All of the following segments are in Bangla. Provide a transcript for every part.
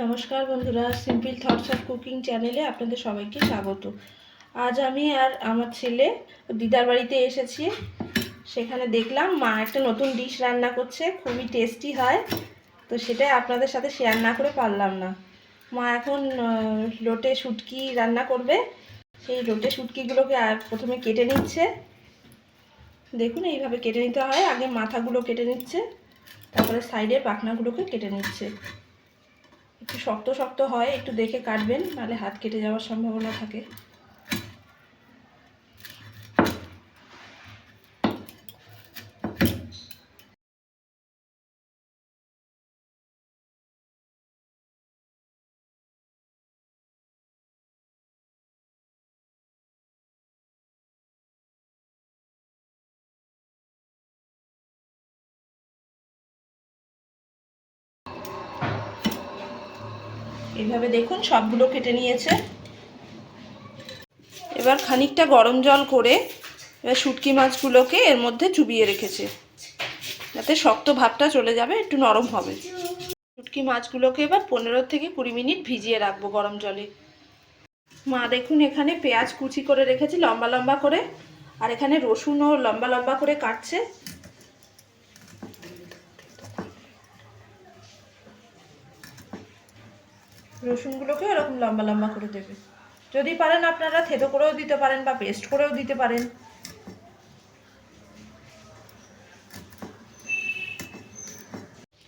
নমস্কার বন্ধুরা, সিম্পল থটস অফ কুকিং চ্যানেলে আপনাদের সবাইকে স্বাগত। আজ আমি আর আমার ছেলে দিদার বাড়িতে এসেছি। সেখানে দেখলাম মা একটা নতুন ডিশ রান্না করছে, খুবই টেস্টি হয়। তো সেটাই আপনাদের সাথে শেয়ার না করে পারলাম না। মা এখন লোটে শুটকি রান্না করবে। সেই লোটে শুটকিগুলোকে আর প্রথমে কেটে নিচ্ছে। দেখুন এইভাবে কেটে নিতে হয়। আগে মাথাগুলো কেটে নিচ্ছে, তারপরে সাইডের পাখনাগুলোকে কেটে নিচ্ছে। একটু শক্ত শক্ত হয়, একটু দেখে কাটবেন, নাহলে হাত কেটে যাওয়ার সম্ভাবনা থাকে। এইভাবে দেখুন সবগুলো কেটে নিয়েছে। এবার খানিকটা গরম জল করে এবার শুটকি মাছগুলোকে এর মধ্যে চুবিয়ে রেখেছে, যাতে শক্ত ভাবটা চলে যাবে, একটু নরম হবে। শুটকি মাছগুলোকে এবার 15 থেকে 20 মিনিট ভিজিয়ে রাখবো গরম জলে। মা দেখুন এখানে পেঁয়াজ কুচি করে রেখেছি লম্বা লম্বা করে, আর এখানে রসুনও লম্বা লম্বা করে কাটছে। রসুনগুলোকে এরকম লম্বা লম্বা করে দেবে। যদি পারেন আপনারা থেতো করেও দিতে পারেন বা পেস্ট করেও দিতে পারেন।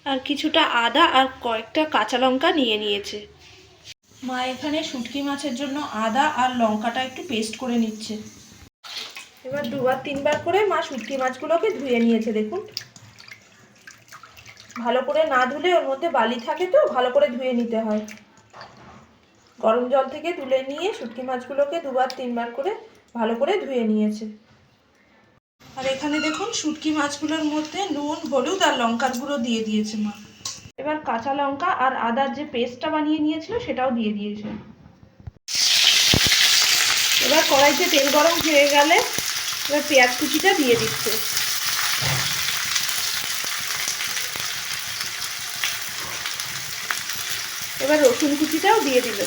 আর কিছুটা আদা আর কয়েকটা কাঁচা লঙ্কা নিয়ে নিয়েছে। মা এখানে শুটকি মাছের জন্য আদা আর লঙ্কাটা একটু পেস্ট করে নিচ্ছে। এবার 2-3 বার করে মা শুটকি মাছগুলোকে ধুয়ে নিয়েছে। দেখুন ভালো করে না ধুলে ওর মধ্যে বালি থাকে, তো ভালো করে ধুয়ে নিতে হয়। গরম জল থেকে তুলে নিয়ে শুটকি মাছগুলোকে 2-3 বার করে ভালো করে ধুয়ে নিয়েছে। আর এখানে দেখুন শুটকি মাছগুলোর মধ্যে নুন, হলুদ আর লঙ্কার গুঁড়ো দিয়ে দিয়েছে মা। এবার কাঁচা লঙ্কা আর আদার যে পেস্টটা বানিয়ে নিয়েছিল সেটাও দিয়ে দিয়েছে। এবার কড়াইতে তেল গরম হয়ে গেলে এবার পেঁয়াজ কুচিটা দিয়ে দিচ্ছে। এবার রসুন কুচিটাও দিয়ে দিল।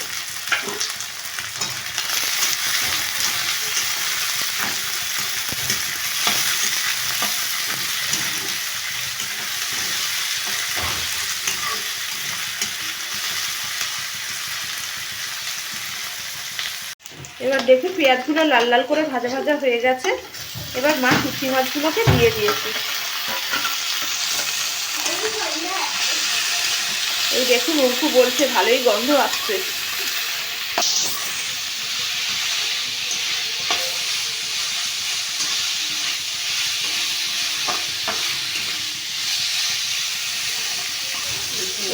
এবার দেখুন পেঁয়াজগুলো লাল লাল করে ভাজা ভাজা হয়ে গেছে। এবার মা শুটকি মাছগুলোকে দিয়ে দিয়েছে। এই দেখুন অঙ্কু বলছে ভালোই গন্ধ আসছে।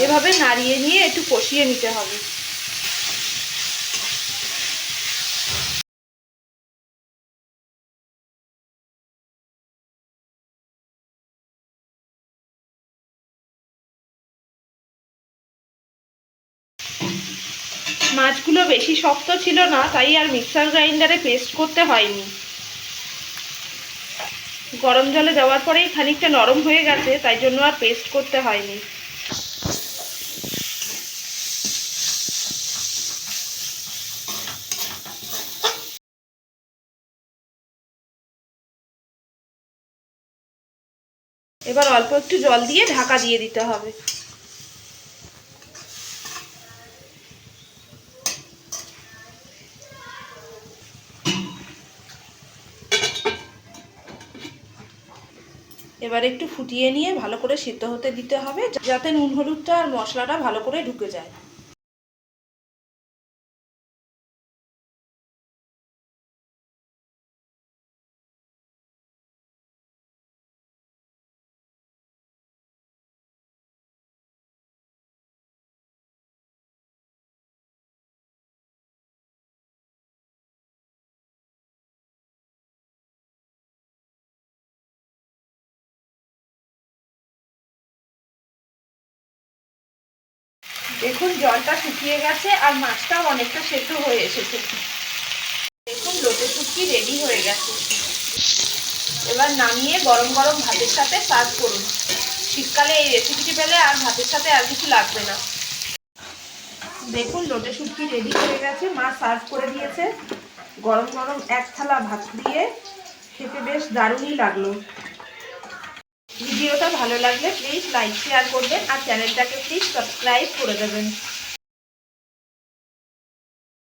এভাবে নাড়িয়ে নিয়ে একটু কষিয়ে নিতে হবে। মাছগুলো বেশি শক্ত ছিল না, তাই আর মিক্সার গ্রাইন্ডারে পেস্ট করতে হয়নি। গরম জলে দেওয়ার পরেই খানিকটা নরম হয়ে গেছে, তাই জন্য আর পেস্ট করতে হয়নি। এবার অল্প একটু জল দিয়ে ঢাকা দিয়ে দিতে হবে। এবার একটু ফুটিয়ে নিয়ে ভালো করে সিদ্ধ হতে দিতে হবে, যাতে নুন হলুদটা আর মশলাটা ভালো করে ঢুকে যায়। দেখুন জলটা শুকিয়ে গেছে আর মাছটাও অনেকটা সেদ্ধ হয়ে এসেছে। দেখুন লোটে শুটকি রেডি হয়ে গেছে। এবার নামিয়ে গরম গরম ভাতের সাথে সার্ভ করুন। শীতকালে এই রেসিপিটি পেলে আর ভাতের সাথে আর কিছু লাগবে না। দেখুন লোটে শুটকি রেডি হয়ে গেছে, মা সার্ভ করে দিয়েছে গরম গরম এক থালা ভাত দিয়ে। খেতে বেশ দারুণই লাগলো। ভিডিওটা ভালো লাগলে প্লিজ লাইক শেয়ার করবেন আর চ্যানেলটাকে প্লিজ সাবস্ক্রাইব করে দেবেন।